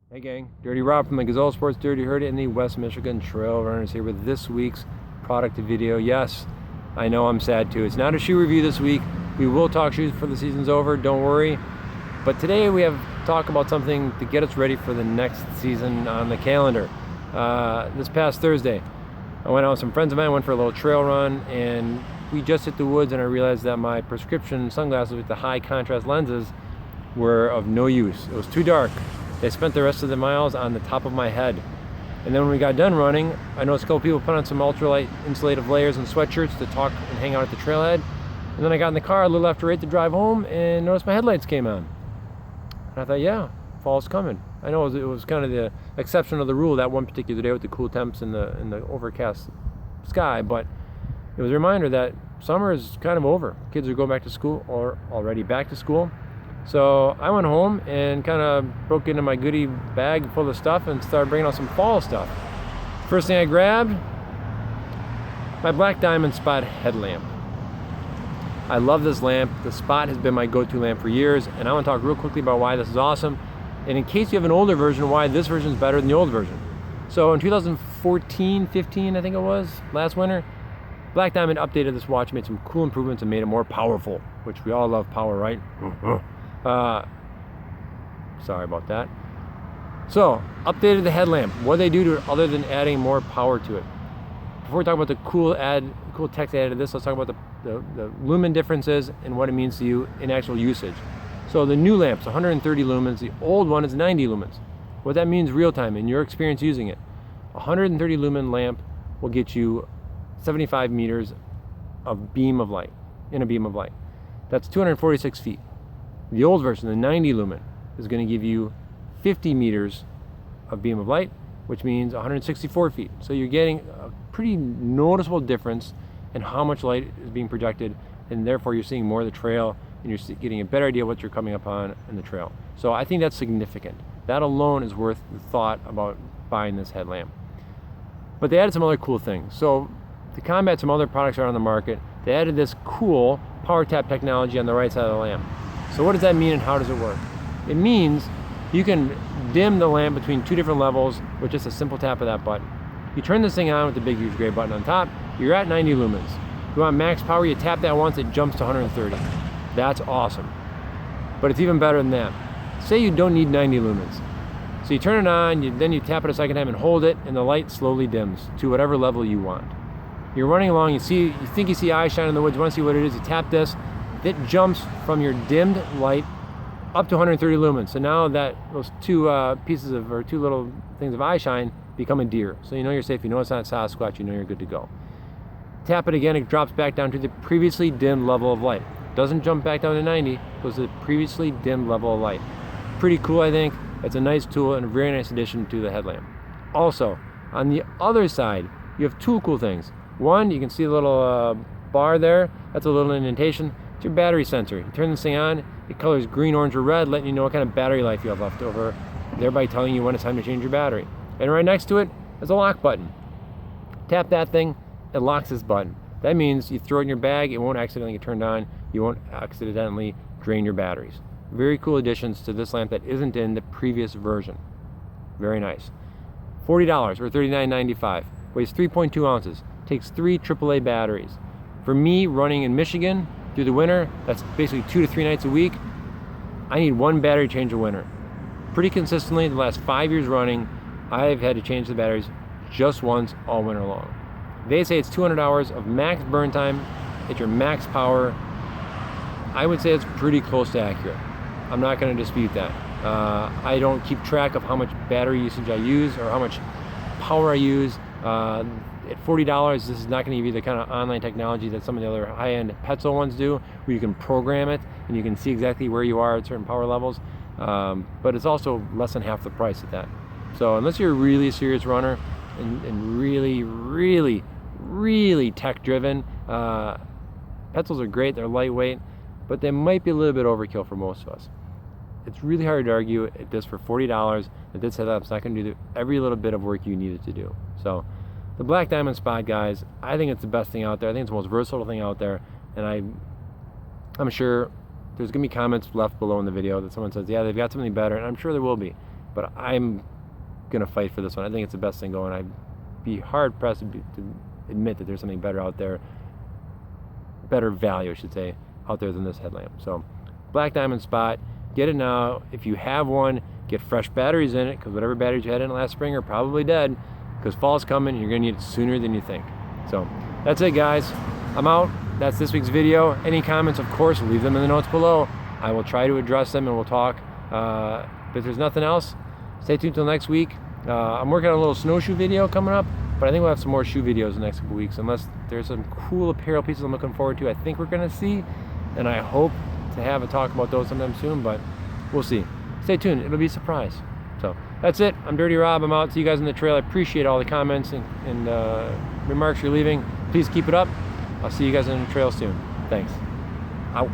Hey gang, Dirty Rob from the Gazelle Sports Dirty Herd and the West Michigan Trail Runners here with this week's product video. Yes, I know I'm sad too. It's not a shoe review this week. We will talk shoes before the season's over, don't worry. But today we have to talk about something to get us ready for the next season on the calendar. This past Thursday, I went out with some friends of mine, went for a little trail run, and we just hit the woods and I realized that my prescription sunglasses with the high contrast lenses were of no use. It was too dark. They spent the rest of the miles on the top of my head. And then when we got done running, I noticed a couple people put on some ultralight insulative layers and sweatshirts to talk and hang out at the trailhead. And then I got in the car a little after 8 to drive home and noticed my headlights came on. And I thought, yeah, fall's coming. I know it was kind of the exception of the rule that one particular day with the cool temps and the overcast sky, but it was a reminder that summer is kind of over. Kids are going back to school or already back to school. So I went home and kind of broke into my goodie bag full of stuff and started bringing out some fall stuff. First thing I grabbed, my Black Diamond Spot headlamp. I love this lamp. The Spot has been my go-to lamp for years, and I want to talk real quickly about why this is awesome, and in case you have an older version, why this version is better than the old version. So in 2014, 15, I think it was, last winter, Black Diamond updated this watch, made some cool improvements and made it more powerful, which we all love power, right? Sorry about that. So, updated the headlamp. What do they do to it other than adding more power to it? Before we talk about the cool text added to this, let's talk about the lumen differences and what it means to you in actual usage. So the new lamp's 130 lumens, the old one is 90 lumens. What that means real time in your experience using it, 130 lumen lamp will get you 75 meters of beam of light, in a beam of light. That's 246 feet. The old version, the 90 lumen, is going to give you 50 meters of beam of light, which means 164 feet. So you're getting a pretty noticeable difference in how much light is being projected, and therefore you're seeing more of the trail, and you're getting a better idea of what you're coming upon in the trail. So I think that's significant. That alone is worth the thought about buying this headlamp. But they added some other cool things. So to combat some other products that are on the market, they added this cool power tap technology on the right side of the lamp. So what does that mean and how does it work? It means you can dim the lamp between two different levels with just a simple tap of that button. You turn this thing on with the big huge gray button on top, you're at 90 lumens. You want max power, you tap that once, it jumps to 130. That's awesome. But it's even better than that. Say you don't need 90 lumens. So you turn it on, then you tap it a second time and hold it, and the light slowly dims to whatever level you want. You're running along, you think you see eye shine in the woods, you want to see what it is, you tap this, it jumps from your dimmed light up to 130 lumens. So now that those two two little things of eye shine become a deer. So you know you're safe, you know it's not Sasquatch, you know you're good to go. Tap it again, it drops back down to the previously dimmed level of light. Doesn't jump back down to 90, goes to the previously dimmed level of light. Pretty cool, I think. It's a nice tool and a very nice addition to the headlamp. Also, on the other side, you have two cool things. One, you can see a little bar there, that's a little indentation. It's your battery sensor. You turn this thing on, it colors green, orange, or red, letting you know what kind of battery life you have left over, thereby telling you when it's time to change your battery. And right next to it is a lock button. Tap that thing, it locks this button. That means you throw it in your bag, it won't accidentally get turned on, you won't accidentally drain your batteries. Very cool additions to this lamp that isn't in the previous version. Very nice. $40 or $39.95. Weighs 3.2 ounces. Takes 3 AAA batteries. For me, running in Michigan through the winter, that's basically 2 to 3 nights a week, I need one battery change a winter. Pretty consistently, the last 5 years running, I've had to change the batteries just once all winter long. They say it's 200 hours of max burn time at your max power. I would say it's pretty close to accurate. I'm not going to dispute that. I don't keep track of how much battery usage I use or how much power I use. At $40, this is not going to give you the kind of online technology that some of the other high-end Petzl ones do, where you can program it and you can see exactly where you are at certain power levels. But it's also less than half the price at that. So unless you're a really serious runner and really, really, really tech-driven, Petzls are great. They're lightweight, but they might be a little bit overkill for most of us. It's really hard to argue at this for $40 that this setup's not going to do every little bit of work you need it to do. So the Black Diamond Spot, guys, I think it's the best thing out there. I think it's the most versatile thing out there, and I'm sure there's going to be comments left below in the video that someone says, yeah, they've got something better, and I'm sure there will be. but I'm gonna fight for this one. I think it's the best thing going. I'd be hard pressed to admit that there's something better out there, better value I should say, out there than this headlamp. So Black Diamond Spot, get it now. If you have one, get fresh batteries in it, because whatever batteries you had in it last spring are probably dead, because fall's coming and you're gonna need it sooner than you think. So that's it, guys. I'm out. That's this week's video. Any comments, of course, leave them in the notes below. I will try to address them and we'll talk. But if there's nothing else, stay tuned till next week. I'm working on a little snowshoe video coming up, but I think we'll have some more shoe videos in the next couple weeks, unless there's some cool apparel pieces I'm looking forward to. I think we're gonna see, and I hope to have a talk about those sometime soon, but we'll see. Stay tuned, it'll be a surprise. So that's it. I'm Dirty Rob. I'm out. See you guys on the trail. I appreciate all the comments and remarks you're leaving. Please keep it up. I'll see you guys on the trail soon. Thanks. Out.